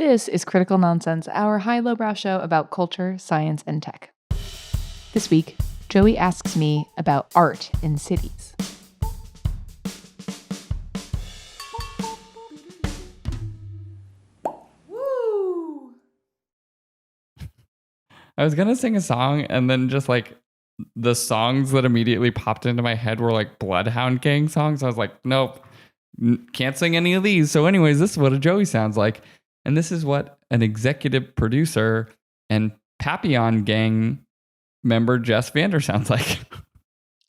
This is Critical Nonsense, our high-lowbrow show about culture, science, and tech. This week, Joey asks me about art in cities. Woo! I was gonna sing a song, and then just like the songs that immediately popped into my head were like Bloodhound Gang songs. I was like, nope, can't sing any of these. So, anyways, this is what a Joey sounds like, and this is what an executive producer and Papillon Gang member Jess Vander sounds like.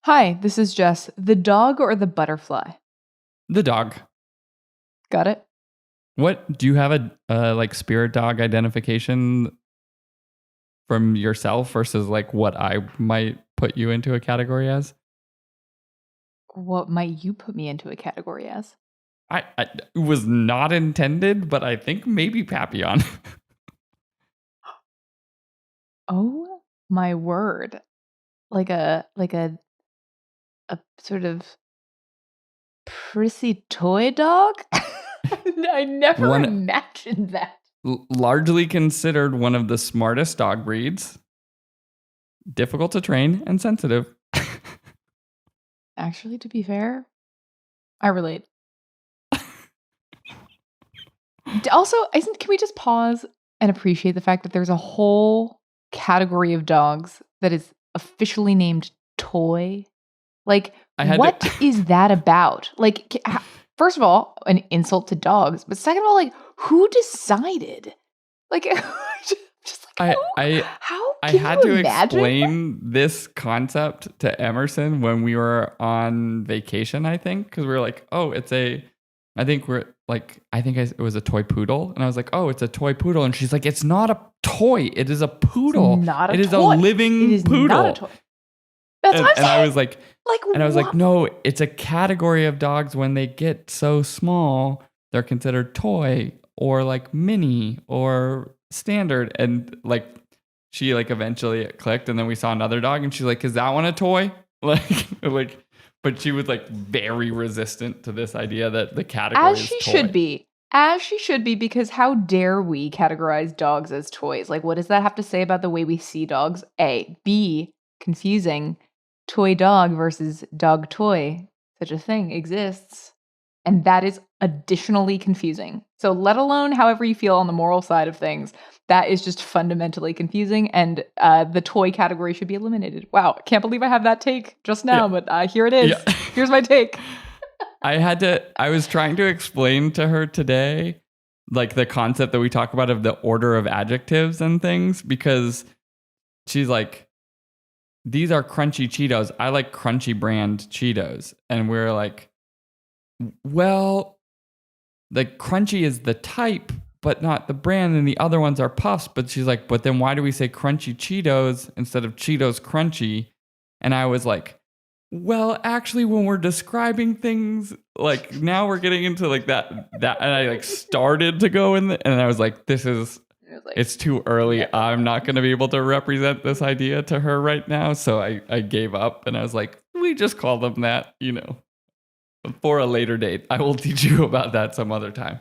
Hi, this is Jess. The dog or the butterfly? The dog. Got it? What do you have a like spirit dog identification from yourself versus like what I might put you into a category as? What might you put me into a category as? I it was not intended, but I think maybe Papillon. Oh my word. Like a sort of prissy toy dog? I never imagined that. Largely considered one of the smartest dog breeds. Difficult to train and sensitive. Actually, to be fair, I relate. Also, can we just pause and appreciate the fact that there's a whole category of dogs that is officially named toy? Like, what is that about? Like, first of all, an insult to dogs, but second of all, like, who decided? Like, just like, how I can had you to imagine? explain this concept to Emerson when we were on vacation, I think, because we were like, oh, it was a toy poodle. And I was like, oh, it's a toy poodle. And she's like, it's not a toy. It is a poodle. It's not a toy. It is toy. a living It is poodle. Not a toy. That's what I'm saying. I was like, no, it's a category of dogs. When they get so small, they're considered toy or like mini or standard. And like, she like eventually it clicked, and then we saw another dog, and she's like, is that one a toy? Like, but she was like very resistant to this idea that the category is toy. As she should be, because how dare we categorize dogs as toys? Like, what does that have to say about the way we see dogs? A. B. Confusing. Toy dog versus dog toy. Such a thing exists. And that is additionally confusing. So let alone however you feel on the moral side of things, that is just fundamentally confusing, and the toy category should be eliminated. Wow, I can't believe I have that take just now, but here it is. Yeah. Here's my take. I was trying to explain to her today, like the concept that we talk about of the order of adjectives and things, because she's like, these are crunchy Cheetos. I like crunchy brand Cheetos. And we're like, well, the crunchy is the type, but not the brand, and the other ones are puffs. But she's like, but then why do we say crunchy Cheetos instead of Cheetos crunchy? And I was like, well, actually, when we're describing things, like now we're getting into like that, and I like started to go in, and I was like, it's too early. Yeah. I'm not going to be able to represent this idea to her right now. So I gave up, and I was like, we just call them that, for a later date. I will teach you about that some other time.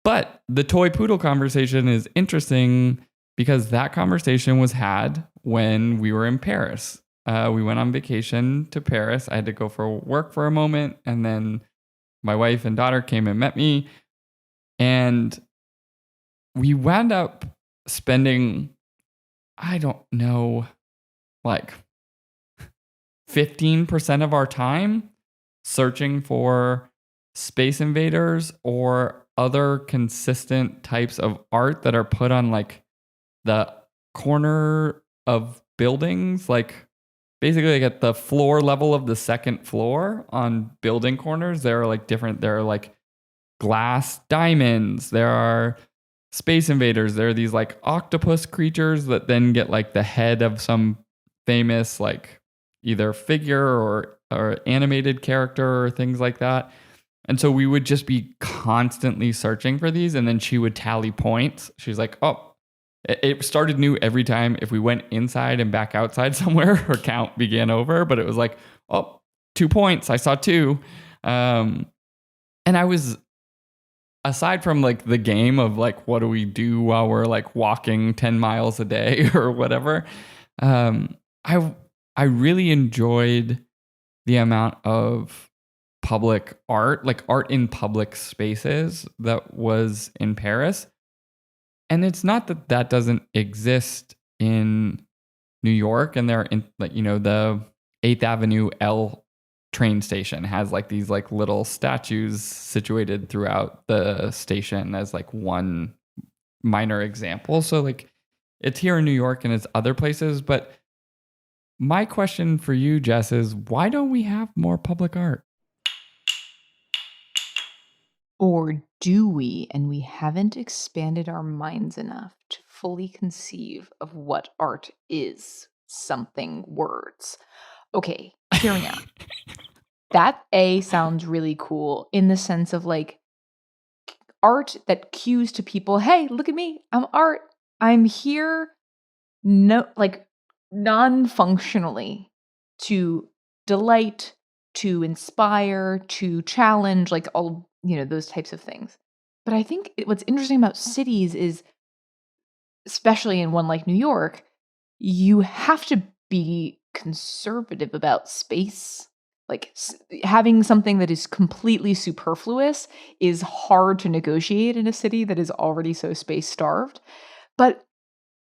But the toy poodle conversation is interesting because that conversation was had when we were in Paris. We went on vacation to Paris. I had to go for work for a moment, and then my wife and daughter came and met me, and we wound up spending, I don't know, like 15% of our time searching for Space Invaders or other consistent types of art that are put on like the corner of buildings, like basically like at the floor level of the second floor on building corners. There are like glass diamonds. There are Space Invaders. There are these like octopus creatures that then get like the head of some famous like either figure or animated character or things like that. And so we would just be constantly searching for these, and then she would tally points. She's like, oh, it started new every time. If we went inside and back outside somewhere, her count began over, but it was like, oh, 2 points. I saw 2. And I was aside from like the game of like what do we do while we're like walking 10 miles a day or whatever, um, I I really enjoyed the amount of public art, like art in public spaces that was in Paris. And it's not that that doesn't exist in New York, and they're in like, the 8th Avenue L train station has like these like little statues situated throughout the station as like one minor example. So like it's here in New York and it's other places, but my question for you, Jess, is why don't we have more public art? Or do we, and we haven't expanded our minds enough to fully conceive of what art is? Something words. Okay, hear me out. That A sounds really cool in the sense of like art that cues to people, hey, look at me, I'm art. I'm here, no, like non-functionally to delight, to inspire, to challenge, like all, those types of things. But I think what's interesting about cities is, especially in one like New York, you have to be conservative about space. Like having something that is completely superfluous is hard to negotiate in a city that is already so space starved. But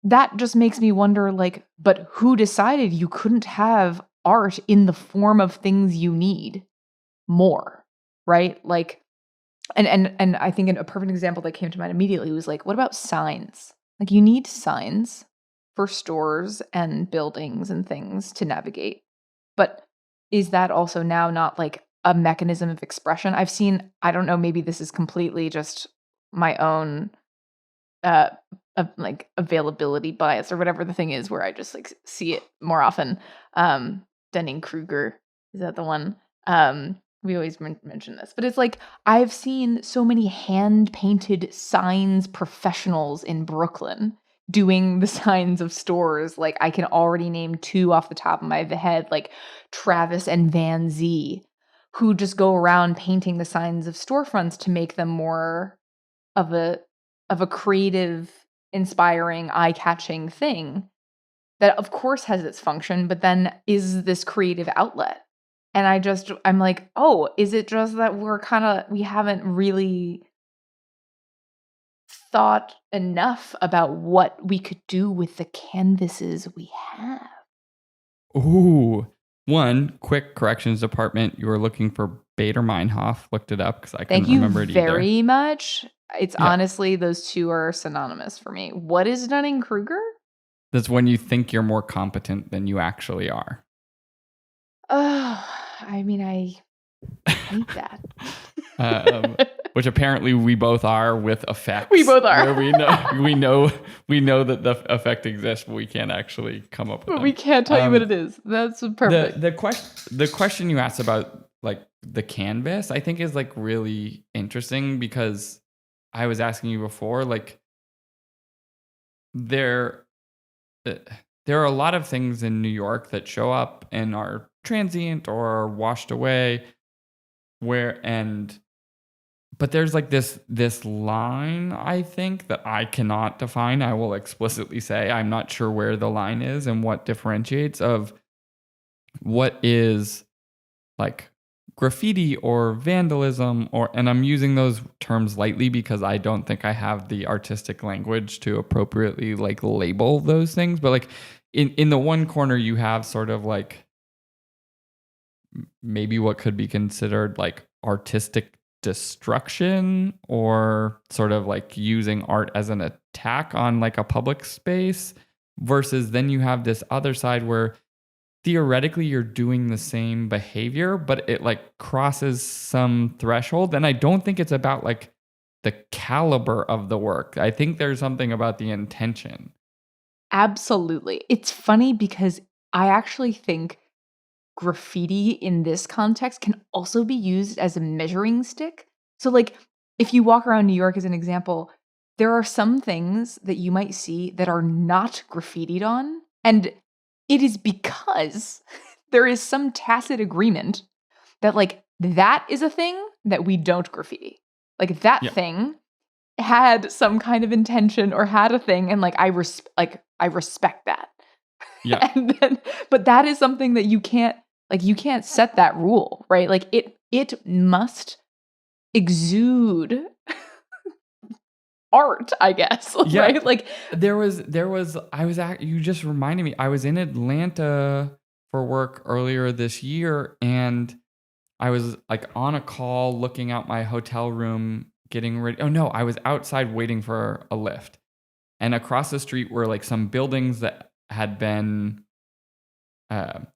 that just makes me wonder, like, but who decided you couldn't have art in the form of things you need more, right? Like, and I think a perfect example that came to mind immediately was like, what about signs? Like, you need signs for stores and buildings and things to navigate. But is that also now not like a mechanism of expression? I've seen, I don't know, maybe this is completely just my own uh like availability bias or whatever the thing is where I just like see it more often. Dunning-Kruger, is that the one? We always mention this, but it's like I've seen so many hand painted signs professionals in Brooklyn doing the signs of stores. Like I can already name two off the top of my head, like Travis and Van Z, who just go around painting the signs of storefronts to make them more of a creative, inspiring, eye-catching thing that of course has its function, but then is this creative outlet. And I'm like, oh, is it just that we haven't really thought enough about what we could do with the canvases we have? Ooh, one quick corrections department. You were looking for Bader Meinhof. Looked it up because I Thank couldn't you remember it either. very much. It's Yeah, honestly, those two are synonymous for me. What is Dunning-Kruger? that's when you think you're more competent than you actually are. Oh, I mean, I hate that. um, which apparently we both are with effects. We both are. Where we know that the effect exists, but we can't actually come up with But them. we can't tell you what it is. That's perfect. The question you asked about like the canvas, I think is like really interesting because I was asking you before, like there there are a lot of things in New York that show up and are transient or are washed away where and but there's like this line, I think, that I cannot define. I will explicitly say I'm not sure where the line is and what differentiates of what is like graffiti or vandalism, or and I'm using those terms lightly because I don't think I have the artistic language to appropriately like label those things. But like in the one corner you have sort of like maybe what could be considered like artistic destruction, or sort of like using art as an attack on like a public space, versus then you have this other side where theoretically you're doing the same behavior but it like crosses some threshold. And I don't think it's about like the caliber of the work. I think there's something about the intention. Absolutely. It's funny because I actually think graffiti in this context can also be used as a measuring stick. So, like, if you walk around New York as an example, there are some things that you might see that are not graffitied on. And it is because there is some tacit agreement that, like, that is a thing that we don't graffiti. Like that Yeah. thing had some kind of intention or had a thing, and like I respect that. Yeah. And then, but that is something that you can't set that rule, right? Like it must exude art, I guess, Yeah. right? Like You just reminded me, I was in Atlanta for work earlier this year, and I was like on a call looking out my hotel room getting ready. Oh no, I was outside waiting for a lift. And across the street were like some buildings that had been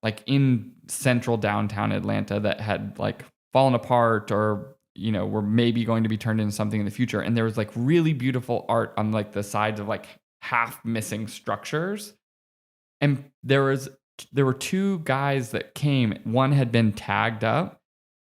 like in central downtown Atlanta that had like fallen apart, or were maybe going to be turned into something in the future. And there was like really beautiful art on like the sides of like half missing structures. And there were two guys that came. One had been tagged up,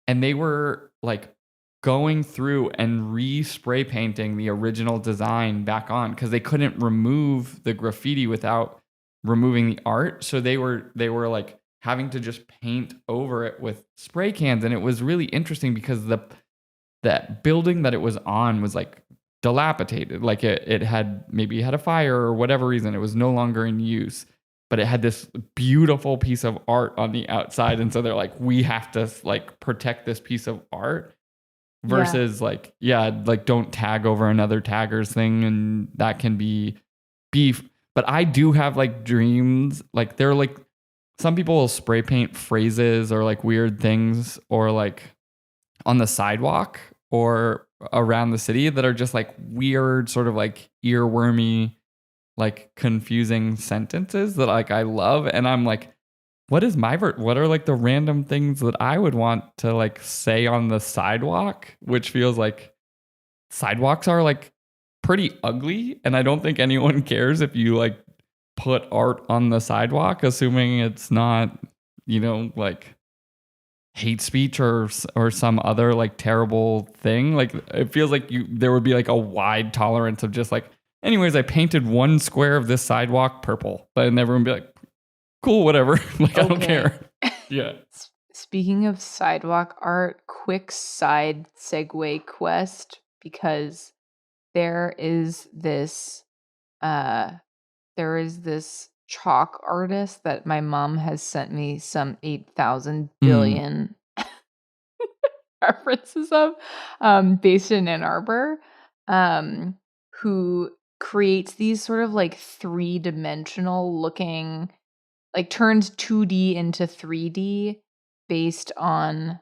and they were like going through and re-spray painting the original design back on, because they couldn't remove the graffiti without removing the art. So they were like having to just paint over it with spray cans. And it was really interesting because that building that it was on was like dilapidated. Like it had maybe had a fire or whatever reason. It was no longer in use, but it had this beautiful piece of art on the outside. And so they're like, we have to like protect this piece of art versus like, like don't tag over another tagger's thing. And that can be beef. But I do have like dreams. Like they're like, some people will spray paint phrases or like weird things, or like on the sidewalk or around the city, that are just like weird, sort of like earwormy, like confusing sentences that like I love. And I'm like, what are like the random things that I would want to like say on the sidewalk, which feels like sidewalks are like pretty ugly. And I don't think anyone cares if you like put art on the sidewalk, assuming it's not, like hate speech or some other like terrible thing. Like it feels like there would be like a wide tolerance of just like, anyways, I painted one square of this sidewalk purple, but everyone would be like, cool, whatever. Like, I don't care. Yeah. Speaking of sidewalk art, quick side segue quest, because there is this chalk artist that my mom has sent me some 8,000 billion references of, based in Ann Arbor, who creates these sort of like three-dimensional looking, like turns 2D into 3D based on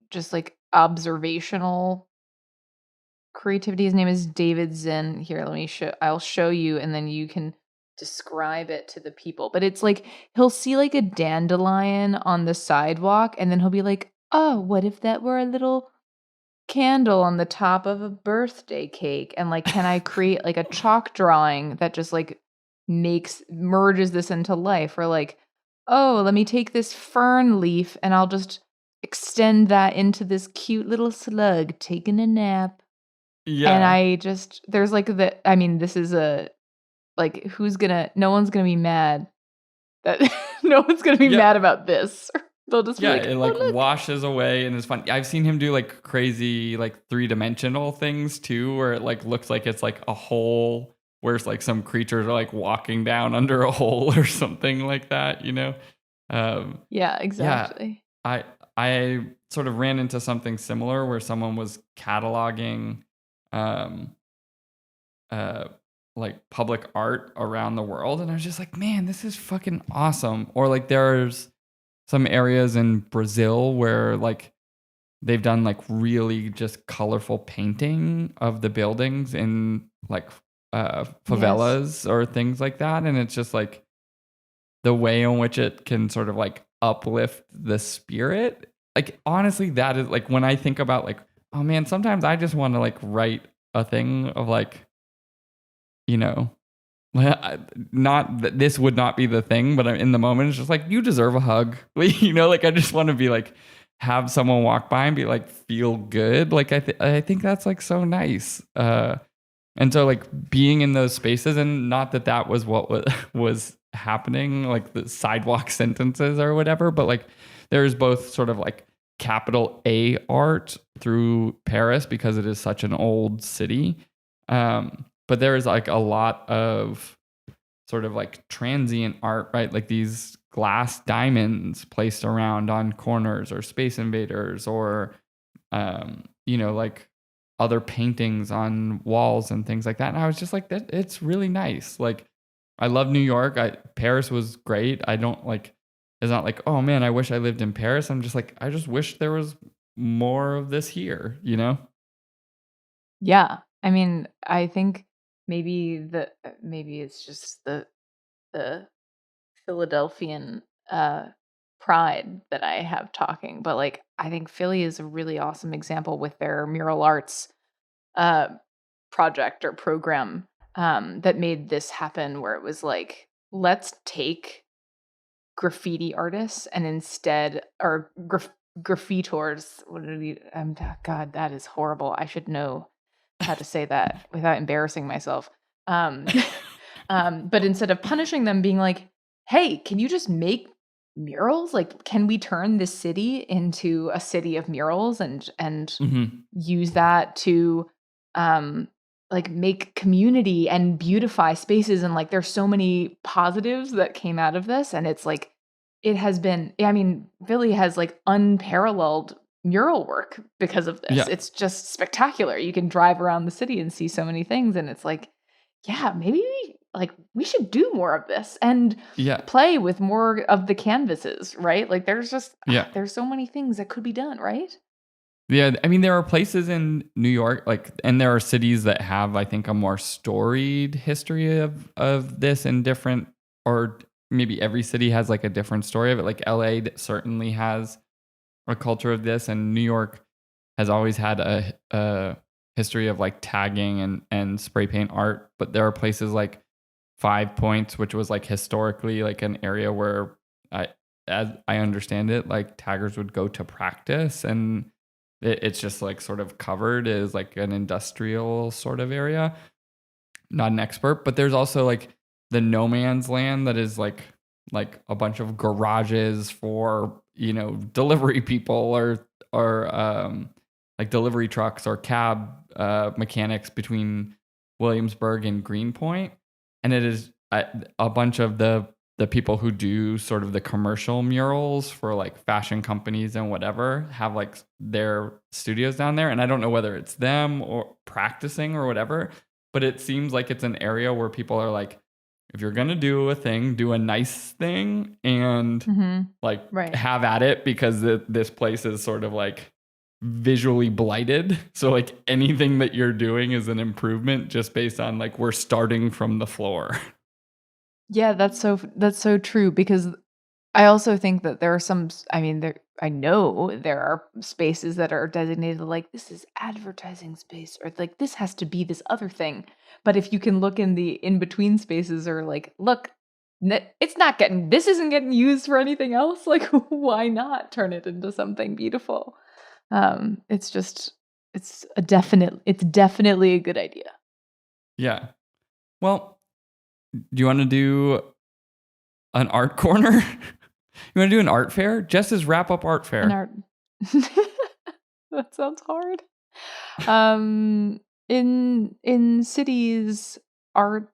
just like observational creativity. His name is David Zinn. Here, I'll show you, and then you can describe it to the people. But it's like he'll see like a dandelion on the sidewalk, and then he'll be like, oh, what if that were a little candle on the top of a birthday cake? And like, can I create like a chalk drawing that just like merges this into life? Or like, oh, let me take this fern leaf and I'll just extend that into this cute little slug taking a nap. Yeah. And there's like this is like, no one's gonna be mad that no one's gonna be mad about this. They'll just be like, it like washes away and it's fun. I've seen him do like crazy like 3-dimensional things too, where it like looks like it's like a hole where it's like some creatures are like walking down under a hole or something like that, yeah, exactly. Yeah, I sort of ran into something similar where someone was cataloging like public art around the world, and I was just like, man, this is fucking awesome. Or like there's some areas in Brazil where like they've done like really just colorful painting of the buildings in like favelas or things like that. And it's just like the way in which it can sort of like uplift the spirit. Like honestly, that is like when I think about like, oh man, sometimes I just want to like write a thing of like, not that this would not be the thing, but in the moment it's just like, you deserve a hug. Like I just want to be like, have someone walk by and be like, feel good. Like I think that's like so nice. And so like being in those spaces, and not that was what was happening, like the sidewalk sentences or whatever, but like there's both sort of like capital A art through Paris because it is such an old city. But there is like a lot of sort of like transient art, right? Like these glass diamonds placed around on corners, or Space Invaders, or like other paintings on walls and things like that. And I was just like, that it's really nice. Like, I love New York. Paris was great. I don't like, it's not like, oh man, I wish I lived in Paris. I'm just like, I just wish there was more of this here, you know? Yeah. I mean, I think maybe it's just the Philadelphian pride that I have talking, but like I think Philly is a really awesome example with their mural arts uh project or program that made this happen, where it was like, let's take graffiti artists and instead, or graffitors, what did he, God, that is horrible. I should know how to say that without embarrassing myself. Um, but instead of punishing them, being like, hey, can you just make murals? Like, can we turn this city into a city of murals and Hmm. use that to um like make community and beautify spaces? And like there's so many positives that came out of this, and it's like it has been, I mean, Philly has like unparalleled mural work because of this. Yeah. It's just spectacular. You can drive around the city and see so many things, and it's like, yeah, maybe we should do more of this and Yeah. play with more of the canvases, right? Like there's just Yeah. there's so many things that could be done, right? Yeah, I mean, there are places in New York, like, and there are cities that have, I think, a more storied history of this, and different, or maybe every city has like a different story of it. Like LA certainly has a culture of this, and New York has always had a history of like tagging and spray paint art. But there are places like Five Points, which was like historically like an area where as I understand it, like taggers would go to practice, and it's just like sort of covered as like an industrial sort of area. Not an expert, but there's also like the no man's land that is like a bunch of garages for, delivery people, or like delivery trucks or cab mechanics between Williamsburg and Greenpoint. And it is a bunch of the people who do sort of the commercial murals for like fashion companies and whatever have like their studios down there. And I don't know whether it's them or practicing or whatever, but it seems like it's an area where people are like, if you're gonna do a thing, do a nice thing, and like Right. have at it, because this place is sort of like visually blighted. So like anything that you're doing is an improvement, just based on like, we're starting from the floor. Yeah, that's so true, because I also think that there are I mean, I know there are spaces that are designated like this is advertising space, or like this has to be this other thing. But if you can look in the in between spaces, or like, look, this isn't getting used for anything else. Like, why not turn it into something beautiful? It's just, it's definitely a good idea. Yeah. Well, do you want to do an art corner? You want to do an art fair? Jess's wrap up art An fair. art. That sounds hard. In cities, art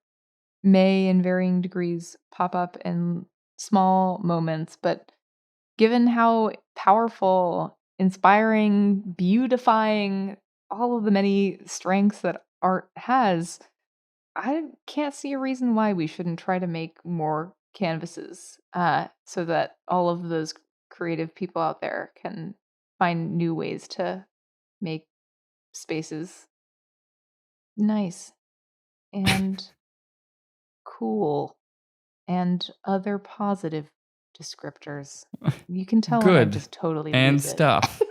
may in varying degrees pop up in small moments, but given how powerful, inspiring, beautifying, all of the many strengths that art has, I can't see a reason why we shouldn't try to make more canvases, so that all of those creative people out there can find new ways to make spaces nice and cool and other positive descriptors. You can tell when I Good. just totally And lose it. stuff.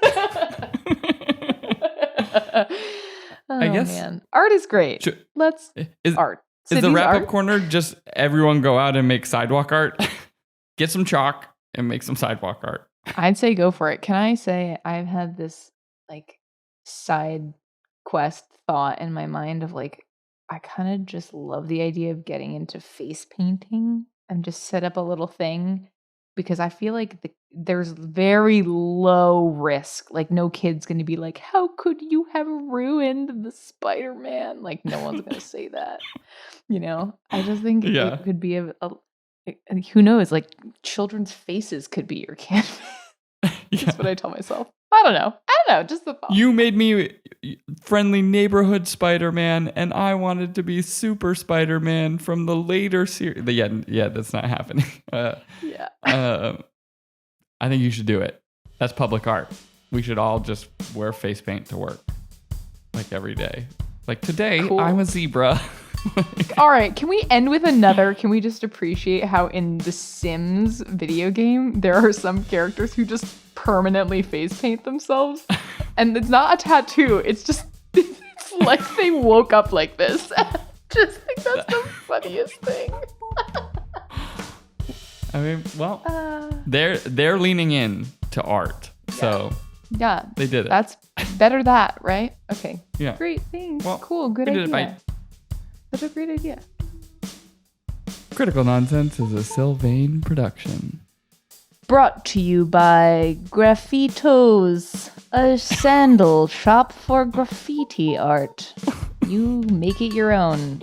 I Oh guess, man, art is great. Let's is art. is the Cities wrap up art. corner just everyone go out and make sidewalk art? Get some chalk and make some sidewalk art. I'd say go for it. Can I say I've had this like side quest thought in my mind of like, I kind of just love the idea of getting into face painting and just set up a little thing, because I feel like there's very low risk. Like, no kid's going to be like, how could you have ruined the Spider-Man? Like, no one's going to say that. I just think Yeah. it could be who knows, like children's faces could be your canvas. That's what I tell myself. I don't know. Just the thought. You made me friendly neighborhood Spider-Man, and I wanted to be Super Spider-Man from the later series. Yeah, that's not happening. Yeah. I think you should do it. That's public art. We should all just wear face paint to work, like every day. Like today, Cool. I'm a zebra. All right, can we end with another? Can we just appreciate how in the Sims video game, there are some characters who just permanently face paint themselves? And it's not a tattoo. It's just, it's like they woke up like this. Just think that's the funniest thing. I mean, well, they're leaning in to art. So yeah, they did it. That's better that, right? Okay. Yeah. Great. Thanks. Well, cool. Good idea. Such a great idea. Critical Nonsense is a Sylvain production. Brought to you by Graffitos, a sandal shop for graffiti art. You make it your own.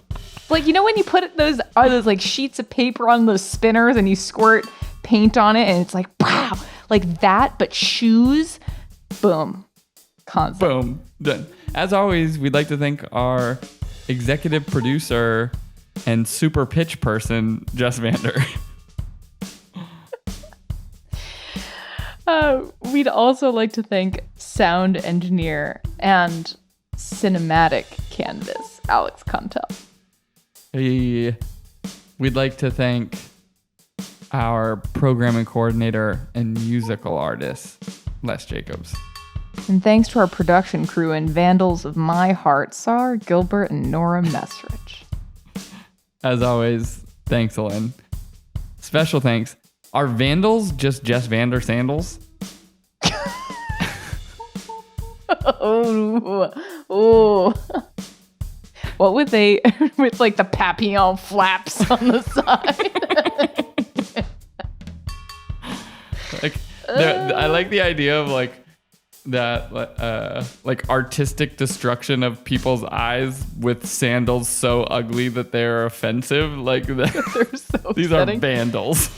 Like, when you put those like sheets of paper on those spinners and you squirt paint on it and it's like, wow, like that, but shoes, boom. Concept. Boom. Done. As always, we'd like to thank our executive producer and super pitch person, Jess Vander. We'd also like to thank sound engineer and cinematic canvas, Alex Contel. Hey, we'd like to thank our programming coordinator and musical artist, Les Jacobs. And thanks to our production crew and vandals of my heart, Sar Gilbert and Nora Mesrich. As always, thanks, Ellen. Special thanks. Are vandals just Jess Vander sandals? Oh. What would they, with like the papillon flaps on the side? I like the idea of like that, like artistic destruction of people's eyes with sandals so ugly that they're offensive. Like They're so these upsetting. are vandals.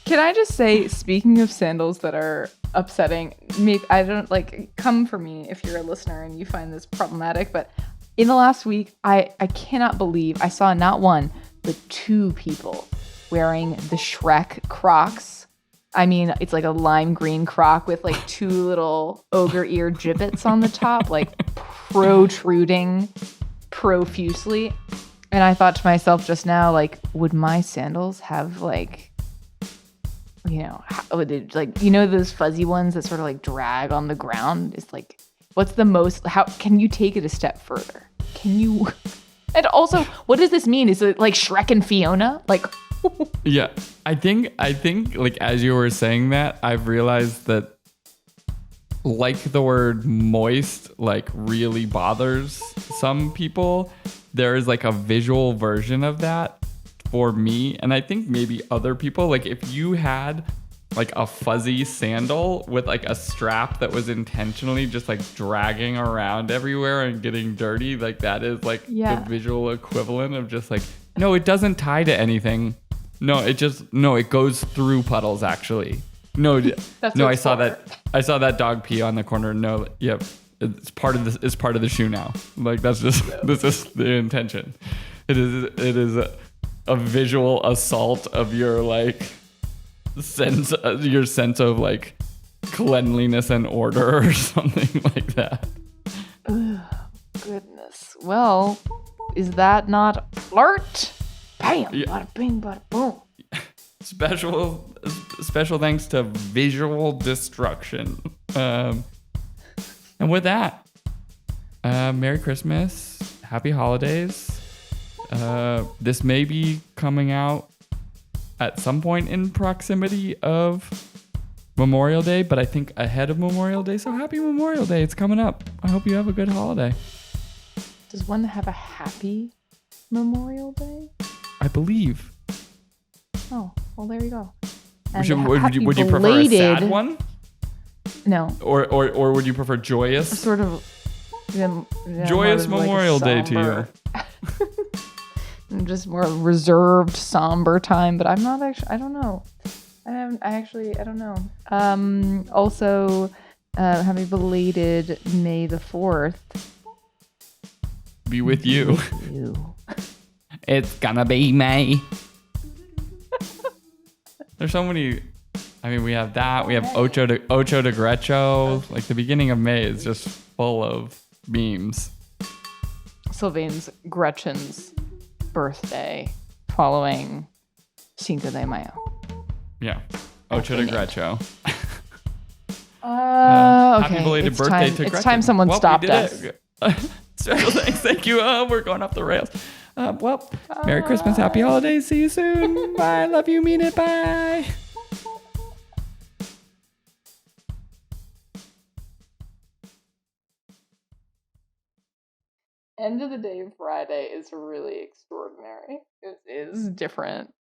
Can I just say, speaking of sandals that are upsetting, maybe I don't come for me if you're a listener and you find this problematic, but in the last week, I cannot believe I saw not one, but two people wearing the Shrek Crocs. I mean, it's like a lime green croc with like two little ogre ear gibbets on the top, like protruding profusely. And I thought to myself just now, like, would my sandals have like, those fuzzy ones that sort of like drag on the ground? It's like, what's the most, how can you take it a step further? Can you? And also, what does this mean? Is it like Shrek and Fiona? Like, yeah, I think like as you were saying that, I've realized that like the word moist like really bothers some people. There is like a visual version of that for me, and I think maybe other people. Like if you had like a fuzzy sandal with like a strap that was intentionally just like dragging around everywhere and getting dirty, like that is like the visual equivalent of just like, no, it doesn't tie to anything. No, it goes through puddles actually. No, I saw that dog pee on the corner. No, yep. It's part of this. It's part of the shoe now. Like that's just this is the intention. It is a visual assault of your like sense of like cleanliness and order or something like that. Ugh, goodness. Well, is that not flirt? Bam! Yeah. Bada bing, bada boom. Special thanks to visual destruction. And with that, Merry Christmas, Happy Holidays. This may be coming out at some point in proximity of Memorial Day, but I think ahead of Memorial Day. So happy Memorial Day. It's coming up. I hope you have a good holiday. Does one have a happy Memorial Day? I believe. Oh, well, there you go. And Would you prefer a sad one? No. Or would you prefer joyous? Sort of. Joyous Memorial Day to you. Just more reserved, somber time, but I'm not actually. I don't know. I don't know. Also, happy belated May the 4th. Be with you. It's gonna be May. There's so many. I mean, we have that. We have Ocho de Grecho. Like the beginning of May is just full of memes. Sylvain's Gretchen's birthday following Cinco de Mayo. Yeah. Ocho de Grecho. Okay. Happy belated birthday to Gretchen. It's time someone stopped us. Special thanks. Thank you. We're going off the rails. Merry Christmas. Happy holidays. See you soon. Bye. Love you. Mean it. Bye. End of the day Friday is really extraordinary. It is different.